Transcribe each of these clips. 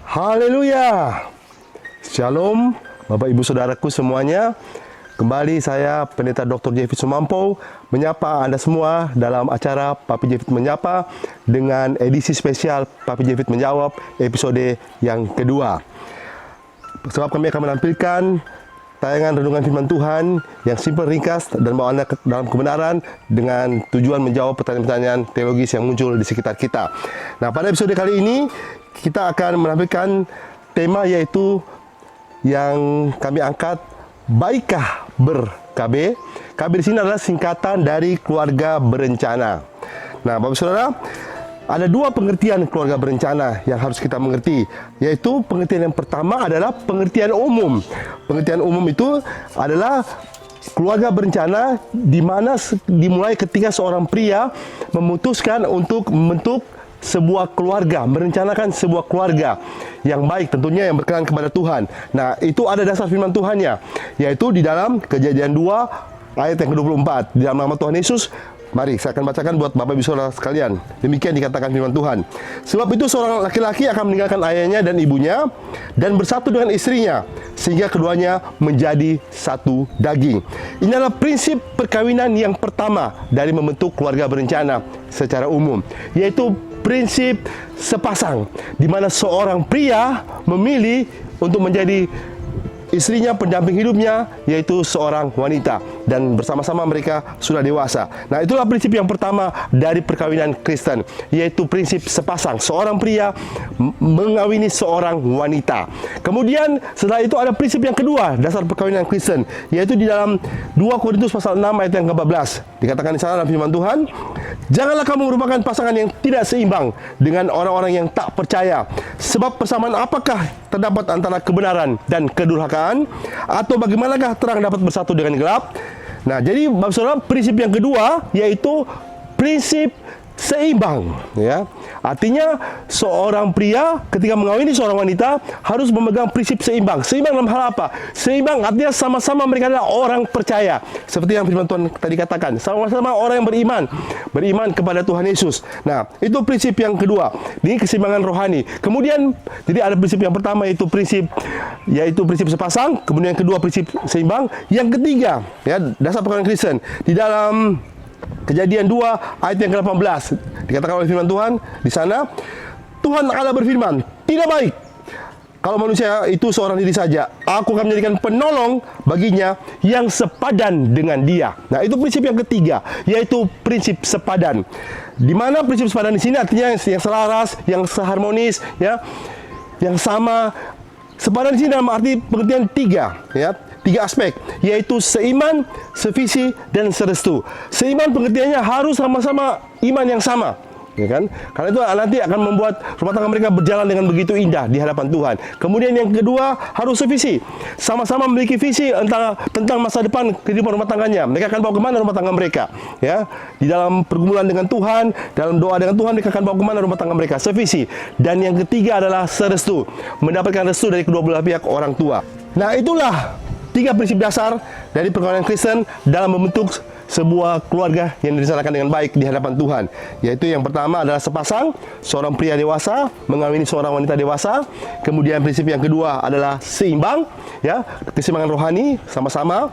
Haleluya. Shalom Bapak Ibu Saudaraku semuanya. Kembali saya Pendeta Dr. Jeffy Sumampo menyapa Anda semua dalam acara Papi Jeffy Menyapa dengan edisi spesial Papi Jeffy Menjawab episode yang kedua. Sebab kami akan menampilkan tayangan renungan firman Tuhan yang simpel, ringkas, dan bawa Anda dalam kebenaran dengan tujuan menjawab pertanyaan-pertanyaan teologis yang muncul di sekitar kita. Nah, pada episode kali ini kita akan menampilkan tema yaitu yang kami angkat, baikkah ber-KB. KB di sini adalah singkatan dari keluarga berencana. Nah, Bapak Saudara, ada dua pengertian keluarga berencana yang harus kita mengerti, yaitu pengertian yang pertama adalah pengertian umum. Pengertian umum itu adalah keluarga berencana di mana dimulai ketika seorang pria memutuskan untuk membentuk sebuah keluarga, merencanakan sebuah keluarga yang baik, tentunya yang berkenan kepada Tuhan. Nah, itu ada dasar firman Tuhannya, yaitu di dalam Kejadian 2 ayat yang ke-24. Di dalam nama Tuhan Yesus, mari saya akan bacakan buat Bapak Ibu Saudara sekalian. Demikian dikatakan firman Tuhan. Sebab itu seorang laki-laki akan meninggalkan ayahnya dan ibunya dan bersatu dengan istrinya, sehingga keduanya menjadi satu daging. Ini adalah prinsip perkawinan yang pertama dari membentuk keluarga berencana secara umum, yaitu prinsip sepasang, di mana seorang pria memilih untuk menjadi istrinya, pendamping hidupnya, yaitu seorang wanita, dan bersama-sama mereka sudah dewasa. Nah, itulah prinsip yang pertama dari perkawinan Kristen, yaitu prinsip sepasang, seorang pria mengawini seorang wanita. Kemudian setelah itu ada prinsip yang kedua dasar perkawinan Kristen, yaitu di dalam 2 Korintus pasal 6 ayat yang ke-14. Dikatakan di sana dalam firman Tuhan, janganlah kamu merupakan pasangan yang tidak seimbang dengan orang-orang yang tak percaya. Sebab persamaan apakah terdapat antara kebenaran dan kedurhakaan? Atau bagaimanakah terang dapat bersatu dengan gelap? Nah, jadi Bapak Saudara, prinsip yang kedua yaitu prinsip seimbang, ya. Artinya seorang pria ketika mengawini seorang wanita harus memegang prinsip seimbang. Seimbang dalam hal apa? Seimbang artinya sama-sama mereka adalah orang percaya. Seperti yang firman Tuhan tadi katakan, sama-sama orang yang beriman kepada Tuhan Yesus. Nah, itu prinsip yang kedua. Ini keseimbangan rohani. Kemudian jadi ada prinsip yang pertama yaitu prinsip sepasang, kemudian yang kedua prinsip seimbang, yang ketiga ya dasar perkawinan Kristen di dalam Kejadian 2 ayat yang ke-18 dikatakan oleh firman Tuhan di sana, Tuhan Allah berfirman, tidak baik kalau manusia itu seorang diri saja. Aku akan menjadikan penolong baginya yang sepadan dengan dia. Nah, itu prinsip yang ketiga, yaitu prinsip sepadan. Di mana prinsip sepadan di sini artinya yang selaras, yang seharmonis, ya, yang sama. Sepadan di sini dalam arti pengertian tiga aspek, yaitu seiman, sevisi, dan serestu. Seiman pengertiannya harus sama-sama iman yang sama, ya kan? Karena itu nanti akan membuat rumah tangga mereka berjalan dengan begitu indah di hadapan Tuhan. Kemudian yang kedua harus sevisi, sama-sama memiliki visi tentang masa depan kehidupan rumah tangganya. Mereka akan bawa kemana rumah tangga mereka, ya? Di dalam pergumulan dengan Tuhan, dalam doa dengan Tuhan, mereka akan bawa kemana rumah tangga mereka. Sevisi. Dan yang ketiga adalah serestu, mendapatkan restu dari kedua belah pihak orang tua. Nah, itulah tiga prinsip dasar dari perkawinan Kristen dalam membentuk sebuah keluarga yang direncanakan dengan baik di hadapan Tuhan. Yaitu yang pertama adalah sepasang, seorang pria dewasa mengawini seorang wanita dewasa. Kemudian prinsip yang kedua adalah seimbang, ya, keseimbangan rohani, sama-sama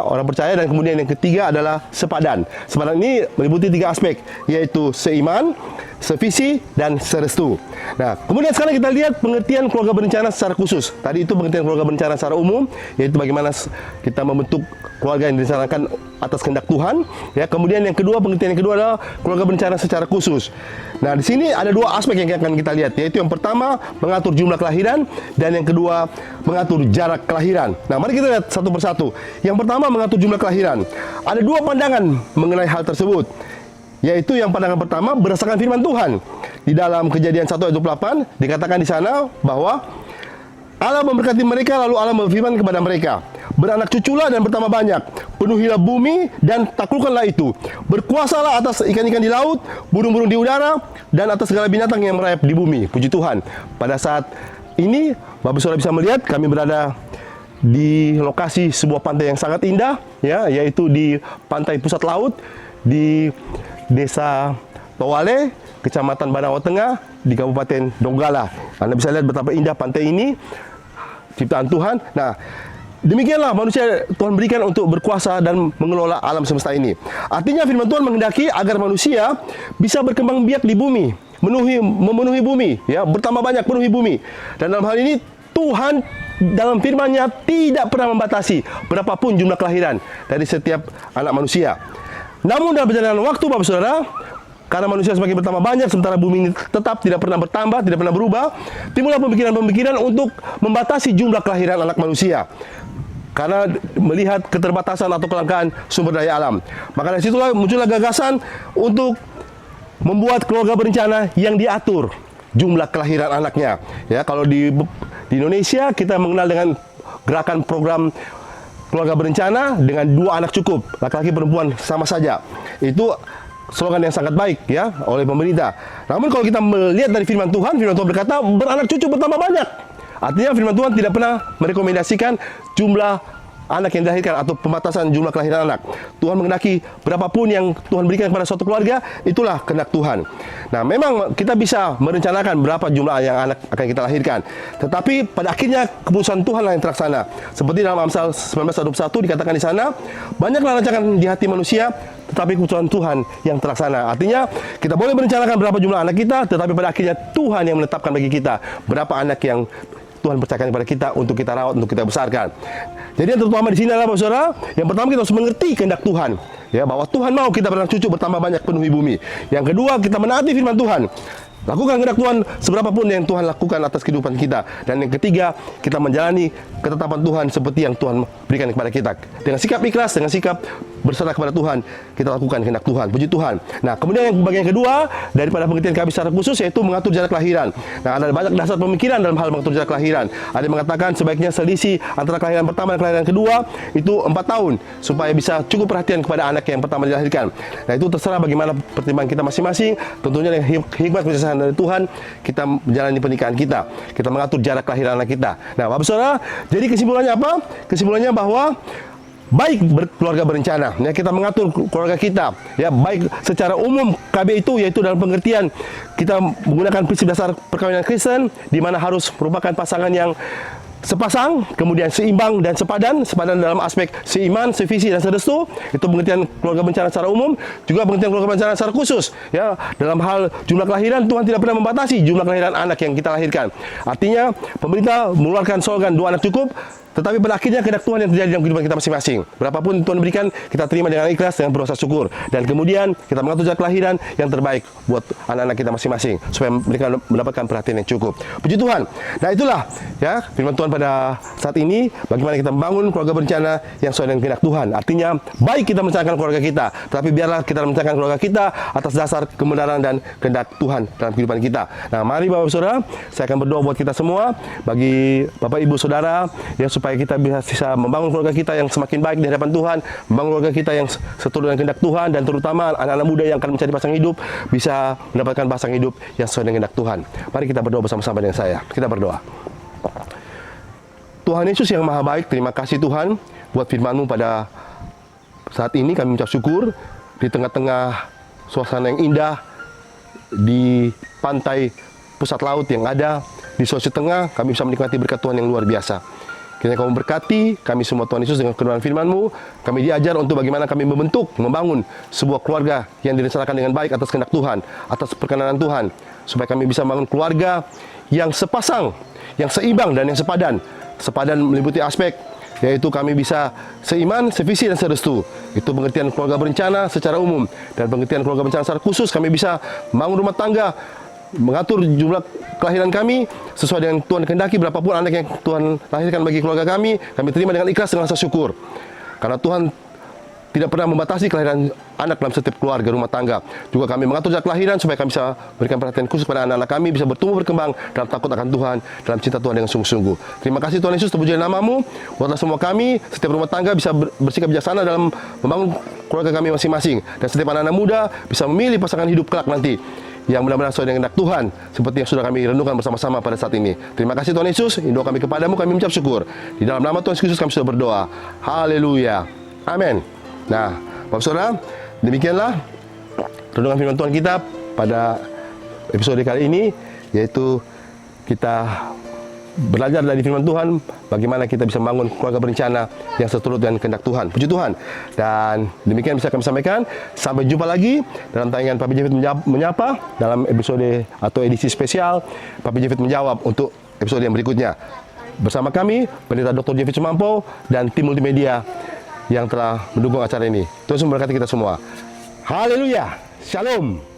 orang percaya. Dan kemudian yang ketiga adalah sepadan. Sepadan ini meliputi tiga aspek, yaitu seiman, sevisi, dan serestu. Nah, kemudian sekarang kita lihat pengertian keluarga berencana secara khusus. Tadi itu pengertian keluarga berencana secara umum, yaitu bagaimana kita membentuk keluarga yang direncanakan atas kehendak Tuhan. Ya, kemudian pengertian yang kedua adalah keluarga berencana secara khusus. Nah, di sini ada dua aspek yang akan kita lihat, yaitu yang pertama mengatur jumlah kelahiran dan yang kedua mengatur jarak kelahiran. Nah, mari kita lihat satu persatu. Yang pertama mengatur jumlah kelahiran. Ada dua pandangan mengenai hal tersebut, yaitu yang pandangan pertama berdasarkan firman Tuhan. Di dalam Kejadian 1 ayat 28 dikatakan di sana bahwa Allah memberkati mereka, lalu Allah berfirman kepada mereka, beranak cuculah dan bertambah banyak, penuhilah bumi dan taklukkanlah itu, berkuasalah atas ikan-ikan di laut, burung-burung di udara, dan atas segala binatang yang merayap di bumi. Puji Tuhan. Pada saat ini Bapak Saudara bisa melihat kami berada di lokasi sebuah pantai yang sangat indah, ya, yaitu di pantai pusat laut di Desa Towale, Kecamatan Banawa Tengah, di Kabupaten Donggala. Anda bisa lihat betapa indah pantai ini, ciptaan Tuhan. Nah, demikianlah manusia Tuhan berikan untuk berkuasa dan mengelola alam semesta ini. Artinya firman Tuhan menghendaki agar manusia bisa berkembang biak di bumi, memenuhi bumi, ya, bertambah banyak, penuhi bumi. Dan dalam hal ini Tuhan dalam firman-Nya tidak pernah membatasi berapapun jumlah kelahiran dari setiap anak manusia. Namun dalam perjalanan waktu, Bapak Saudara, karena manusia semakin bertambah banyak, sementara bumi ini tetap tidak pernah bertambah, tidak pernah berubah, timbullah pemikiran-pemikiran untuk membatasi jumlah kelahiran anak manusia. Karena melihat keterbatasan atau kelangkaan sumber daya alam. Maka dari situlah muncullah gagasan untuk membuat keluarga berencana yang diatur jumlah kelahiran anaknya. Ya, kalau di Indonesia kita mengenal dengan gerakan program keluarga berencana dengan 2 anak cukup, laki-laki perempuan sama saja. Itu slogan yang sangat baik, ya, oleh pemerintah. Namun kalau kita melihat dari firman Tuhan berkata beranak cucu bertambah banyak. Artinya firman Tuhan tidak pernah merekomendasikan jumlah anak yang dilahirkan atau pembatasan jumlah kelahiran anak. Tuhan menghendaki berapapun yang Tuhan berikan kepada suatu keluarga, itulah kehendak Tuhan. Nah, memang kita bisa merencanakan berapa jumlah yang anak akan kita lahirkan. Tetapi pada akhirnya keputusan Tuhan yang terlaksana. Seperti dalam Amsal 19:21 dikatakan di sana, banyaklah rancangan di hati manusia, tetapi keputusan Tuhan yang terlaksana. Artinya, kita boleh merencanakan berapa jumlah anak kita, tetapi pada akhirnya Tuhan yang menetapkan bagi kita berapa anak yang Tuhan percayakan kepada kita untuk kita rawat, untuk kita besarkan. Jadi yang terutama di sini adalah, Bapak Saudara, yang pertama kita harus mengerti kehendak Tuhan, ya, bahwa Tuhan mau kita beranak cucu bertambah banyak, penuhi bumi. Yang kedua, kita menaati firman Tuhan. Lakukan kehendak Tuhan seberapapun yang Tuhan lakukan atas kehidupan kita. Dan yang ketiga, kita menjalani ketetapan Tuhan seperti yang Tuhan berikan kepada kita. Dengan sikap ikhlas, dengan sikap berserah kepada Tuhan, kita lakukan kehendak Tuhan. Puji Tuhan. Nah, kemudian yang bagian kedua, daripada pengertian kami secara khusus, yaitu mengatur jarak kelahiran. Nah, ada banyak dasar pemikiran dalam hal mengatur jarak kelahiran. Ada yang mengatakan sebaiknya selisih antara kelahiran pertama dan kelahiran kedua itu 4 tahun, supaya bisa cukup perhatian kepada anak yang pertama dilahirkan. Nah, itu terserah bagaimana pertimbangan kita masing-masing. Tentunya dengan hikmat kebijaksanaan dari Tuhan, kita menjalani pernikahan kita. Kita mengatur jarak kelahiran anak kita. Nah, Bapak Saudara, jadi kesimpulannya apa? Kesimpulannya bahwa baik berkeluarga berencana, ya, kita mengatur keluarga kita, ya, baik secara umum KB itu yaitu dalam pengertian kita menggunakan prinsip dasar perkawinan Kristen, di mana harus merupakan pasangan yang sepasang, kemudian seimbang dan sepadan dalam aspek seiman, sevisi dan serestu. Itu pengertian keluarga berencana secara umum. Juga pengertian keluarga berencana secara khusus, ya, dalam hal jumlah kelahiran, Tuhan tidak pernah membatasi jumlah kelahiran anak yang kita lahirkan. Artinya pemerintah mengeluarkan slogan 2 anak cukup, tetapi pada akhirnya kehendak Tuhan yang terjadi dalam kehidupan kita masing-masing. Berapapun Tuhan berikan, kita terima dengan ikhlas, dengan berasa syukur. Dan kemudian kita mengatur jarak kelahiran yang terbaik buat anak-anak kita masing-masing, supaya mereka mendapatkan perhatian yang cukup. Puji Tuhan. Nah, itulah, ya, firman Tuhan pada saat ini, bagaimana kita membangun keluarga berencana yang sesuai dengan kehendak Tuhan. Artinya, baik kita merencanakan keluarga kita, tetapi biarlah kita merencanakan keluarga kita atas dasar kebenaran dan kehendak Tuhan dalam kehidupan kita. Nah, mari Bapak Saudara, saya akan berdoa buat kita semua, bagi Bapak Ibu Saudara, yang supaya kita bisa membangun keluarga kita yang semakin baik di hadapan Tuhan, membangun keluarga kita yang seturut dengan kehendak Tuhan, dan terutama anak-anak muda yang akan mencari pasangan hidup bisa mendapatkan pasangan hidup yang sesuai dengan kehendak Tuhan. Mari kita berdoa bersama-sama dengan saya. Kita berdoa. Tuhan Yesus yang Maha Baik, terima kasih Tuhan buat firman-Mu pada saat ini. Kami mengucap syukur di tengah-tengah suasana yang indah di pantai pusat laut yang ada di Sulawesi Tengah. Kami bisa menikmati berkat Tuhan yang luar biasa. Kiranya Kau memberkati kami semua Tuhan Yesus dengan kebenaran firman-Mu. Kami diajar untuk bagaimana kami membangun sebuah keluarga yang direncanakan dengan baik atas kehendak Tuhan, atas perkenanan Tuhan, supaya kami bisa membangun keluarga yang sepasang, yang seimbang dan yang sepadan. Sepadan meliputi aspek yaitu kami bisa seiman, sevisi dan serestu. Itu pengertian keluarga berencana secara umum, dan pengertian keluarga berencana secara khusus kami bisa membangun rumah tangga, mengatur jumlah kelahiran kami sesuai dengan Tuhan kehendaki. Berapapun anak yang Tuhan lahirkan bagi keluarga kami terima dengan ikhlas, dengan rasa syukur. Karena Tuhan tidak pernah membatasi kelahiran anak dalam setiap keluarga, rumah tangga. Juga kami mengatur jarak kelahiran supaya kami bisa berikan perhatian khusus pada anak-anak kami, bisa bertumbuh berkembang dalam takut akan Tuhan, dalam cinta Tuhan dengan sungguh-sungguh. Terima kasih Tuhan Yesus, terpuji nama-Mu. Buatlah semua kami, setiap rumah tangga bisa bersikap bijaksana dalam membangun keluarga kami masing-masing. Dan setiap anak-anak muda bisa memilih pasangan hidup kelak nanti yang benar-benar sesuai dengan kehendak Tuhan, seperti yang sudah kami renungkan bersama-sama pada saat ini. Terima kasih Tuhan Yesus, doa kami kepadamu, kami mengucap syukur. Di dalam nama Tuhan Yesus kami sudah berdoa. Haleluya. Amin. Nah, Bapak Saudara, demikianlah renungan firman Tuhan kita pada episode kali ini. yaitu kita belajar dari firman Tuhan, bagaimana kita bisa membangun keluarga berencana yang seturut dengan kehendak Tuhan. Puji Tuhan. Dan demikian bisa kami sampaikan. Sampai jumpa lagi dalam tayangan Papi Jefit Menyapa dalam episode atau edisi spesial Papi Jefit Menjawab untuk episode yang berikutnya. Bersama kami, Pendeta Dr. Jefit Sumampo dan tim multimedia yang telah mendukung acara ini. Tuhan memberkati kita semua. Haleluya. Shalom.